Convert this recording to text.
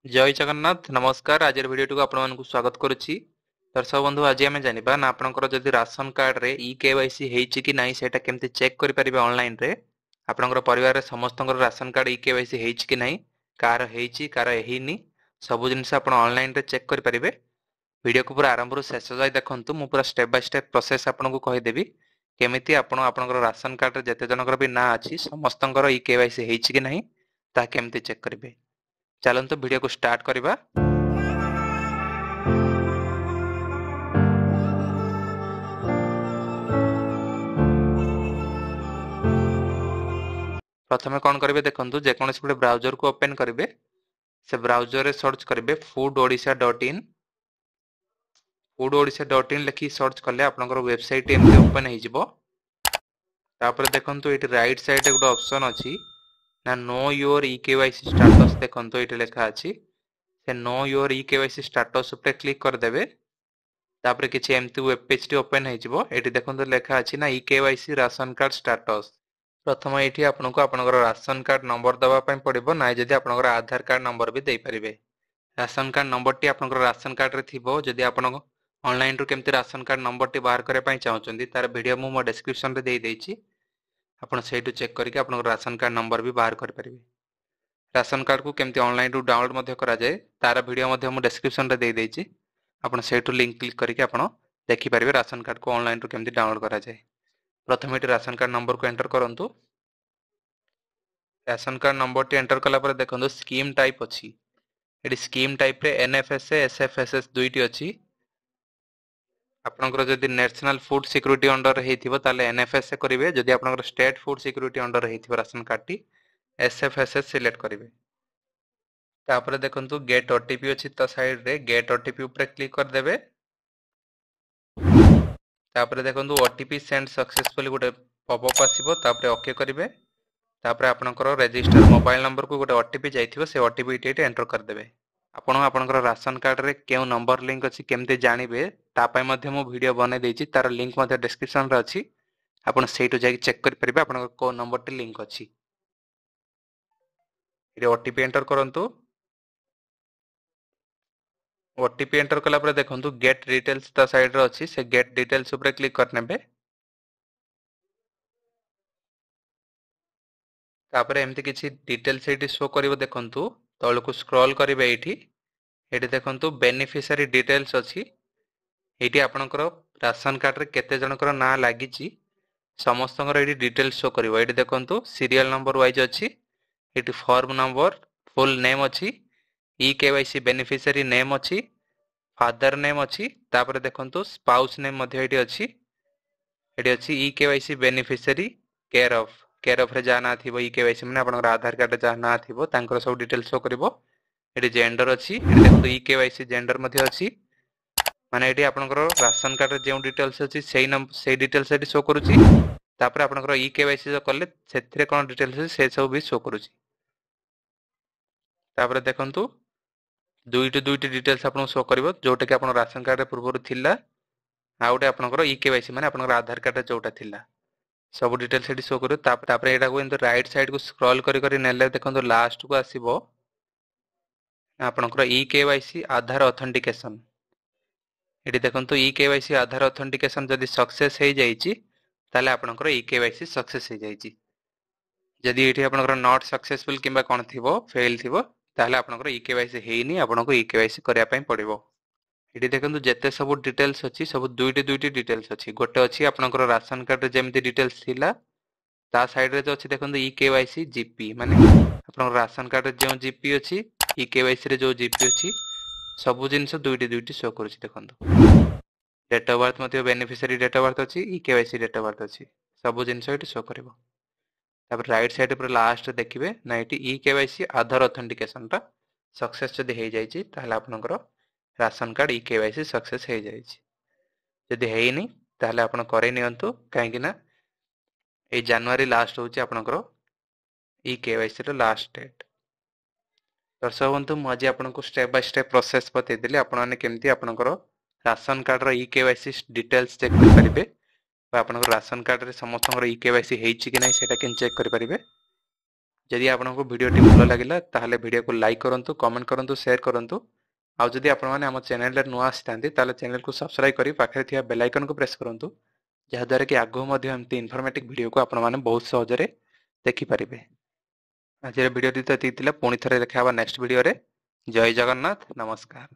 जय जगन्नाथ नमस्कार। आज वीडियो को आपण मानक स्वागत करुच्ची। दर्शक बंधु आज आम जाना ना आपंकर जदि राशन कार्ड रे ई केवाईसी होईची कि नहीं सेटा केमती चेक करि परिबे ऑनलाइन रे। आपनकर परिवार रे समस्तंकर राशन कार्ड ई केवाईसी होईची कि नहीं, कार होईची कार हेनी, सब जिनिस आपण ऑनलाइन रे चेक करि परिबे। वीडियो को पूरा आरंभ रु शेष जाय देखंतु। मु पूरा स्टेप बाय स्टेप प्रोसेस आपनको कहि देबी केमिति आपण आपनकर राशन कार्ड रे जते जनकर भी ना अछि समस्तंकर ई केवाईसी होईची कि नहीं ता केमती चेक करिवे। चलंतु वीडियो को स्टार्ट करिबा। प्रथमे कौन करेंगे देखो जेकोसी गोटे ब्राउजर को ओपन करेंगे। से ब्राउजर रे सर्च करेंगे foododisha.in। foododisha.in लिखि सर्च कले आपनकर वेबसाइट एमती ओपन हो जिवो। तापर देखंतु एटी राइट साइड गोटे ऑप्शन अछि ना नो योर ईकेवाईसी स्टेटस। देखंतु एटी लिखा अछि से नो योर ईकेवाईसी स्टेटस ऊपर क्लिक कर देबे। तापर किछि एमती वेब पेज टी ओपन हो जिवो। एटी देखंतु लिखा अछि ना ईकेवाईसी राशन कार्ड स्टेटस। प्रथम ये आपको आपनकर राशन कार्ड नंबर दवा पड़ो ना, जदि आपनकर आधार कार्ड नंबर भी दे पारिबे। राशन कार्ड नंबर टी आपनकर राशन कार्ड रे थिबो। जदि आपण ऑनलाइन रो केमती राशन कार्ड नंबर टी बाहर करे पई चाहउचंदी तार वीडियो मु मो डिस्क्रिप्शन रे दे देछि। आपण सेटू चेक करके आपनकर राशन कार्ड नंबर भी बाहर कर परिबे। राशन कार्ड को केमती ऑनलाइन रो डाउनलोड मध्ये करा जाय तार वीडियो मध्ये मु डिस्क्रिप्शन रे दे देछि। आपण सेटू लिंक क्लिक करके आपण देखि परिबे राशन कार्ड को ऑनलाइन रो केमती डाउनलोड करा जाय। प्रथमे राशन कार्ड नंबर को एंटर करंतु। राशन कार्ड नंबर टी एंटर कला पर देखो स्कीम टाइप अच्छी। ये स्कीम टाइप रे एनएफएसए एसएफएसएस दुईटी अच्छी। आपनकर जदि नेशनल फूड सिक्योरिटी अंडर हेतिबो ताले एनएफएसए करिवे। जदि आपनकर स्टेट फूड सिक्योरिटी अंडर हेतिबो राशन कार्ड टी एसएफएसएस सिलेक्ट करिवे। तापर देखंतु गेट ओटीपी अच्छी त साइड रे गेट ओटीपी ऊपर क्लिक कर देबे। तापर देखंतु ओटीपी सेंड सक्सेसफुली गोटे पॉपअप आसीबो। तापर ओके करिवे। तापर आपनकर रजिस्टर मोबाइल नंबर को गोटे ओटीपी जाइथिबो। से ओटीपी टी एंटर कर देबे। आपण आपनकर राशन कार्ड रे केउ नंबर लिंक अछि केमते जानिबे ता पय मध्ये मो वीडियो बने देछि। तार लिंक मध्ये डिस्क्रिप्शन रे अछि। आपण सेटु जाई चेक कर परिबे आपनकर को नंबर टी लिंक अछि। रे ओटीपी एंटर करंतु। ओटीपी एंटर कला पर देखंतु गेट डिटेल्स ता साइड रे अछि। से गेट डिटेल्स ऊपर क्लिक कर नेबे। तापर एमती किछि डिटेल्स एटी शो करिवो। देखंतु तळको स्क्रॉल करिवे। एटी देखंतु बेनिफिशियरी डिटेल्स अछि। एटी आपनकर राशन कार्ड रे केते जनकर ना लागिछि समस्तंकर एटी डिटेल्स शो करिवो। एटी देखंतु सीरियल नंबर वाइज अछि। एटी फॉर्म नंबर फुल नेम अछि। ई केवाईसी बेनिफिशियरी नेम अछि। फादर नेम अछि। तापर देखंतु स्पाउस नेम मध्ये एटी अछि। एटी अछि e KYC beneficiary care of रे जा ना थिबो। ई केवाईसी माने आपनकर आधार कार्ड रे जा ना थिबो तांकर सब डिटेल्स शो करिवो। एटी जेंडर अछि। एटी देखंतु ई केवाईसी जेंडर मध्ये अछि। माने एटी आपनकर राशन कार्ड रे जेउ डिटेल्स अछि सेई डिटेल्स एटी शो करूछि। तापर आपनकर ई केवाईसी जो करले सेथिरे कोन डिटेल्स अछि से सब भी शो करूछि। तापर देखंतु दुईटी डिटेल्स आपन शो करिवो जोटा कि आपन राशन कार्ड रे पूर्वरु थिला। आ गोटे आपनकर ई केवाईसी माने आपनकर आधार कार्ड रे जोटा थिला सब डिटेल्स एटी शो करिवो। तापर एटा को एंतो राइट साइड को स्क्रॉल करी करी नेले देखंतु लास्ट को आसीबो आपनकर ई केवाईसी आधार ऑथेंटिकेशन। एटी देखंतु ई केवाईसी आधार ऑथेंटिकेशन जदि सक्सेस हे जाईची ताले आपनकर ई केवाईसी सक्सेस हे जाईची। जदि एठी आपनकर नॉट सक्सेसफुल किबा कोन थिबो फेल थिबो ताले आपनकर ई केवाईसी हेइनी आपनको ई केवाईसी करिया पई पड़िबो। एठी देखंतु जेते सब डिटेल्स अछि सब दुईटी डिटेल्स अछि। गोटे अछि आपनकर राशन कार्ड रे जेमति डिटेल्स थिला ता साइड रे जो अछि देखंतु ई केवाईसी जीपी माने आपनकर राशन कार्ड रे जेउ जीपी अछि ई केवाईसी रे जो जीपी अछि सब जिंस दुईटी शो करूछि। देखंतु डेट ऑफ बर्थ मध्ये बेनिफिशियरी डेट ऑफ बर्थ अछि। E KYC date of birth अछि। सब जिंस एटी शो करिवो। तापर राइट साइड पर लास्ट देखिबे ना एटी ई केवाईसी आधार ऑथेंटिकेशन टा सक्सेस जदि हे जाईची ताहले आपनकर ration card e KYC success हे जाईची। जदि हेइनी ताहले आपन करे नियंतु काहे कि ना ए जनवरी लास्ट होची आपनकर ई केवाईसी रो लास्ट डेट। दर्शक बंधु मु आज आपनको स्टेप बाय स्टेप प्रोसेस बतै देली आपण माने केमती आपनकर राशन कार्ड रो ई केवाईसी डिटेल्स चेक कर परिबे बा आपनकर राशन कार्ड रे समस्तंकर ई केवाईसी हेइची कि नै सेटा केन चेक कर परिबे। जदि आपको वीडियोटी भल लगिला ताहले वीडियो को लाइक करंतु, कमेंट करंतु, शेयर करंतु। आउ जदि आपण माने हम चैनल रे नुआ आसितांती ताहले चैनल को सब्सक्राइब करी पाखरे थिया बेल आइकन को प्रेस करंतु, जहा द्वारा कि आगो मध्ये एमती इन्फॉर्मेटिव वीडियो को आपण माने बहुत सहज रे देखि परिबे। आज वीडियो टी तो एतिक थिला, पुणी थरे देखा नेक्स्ट वीडियो रे। जय जगन्नाथ, नमस्कार।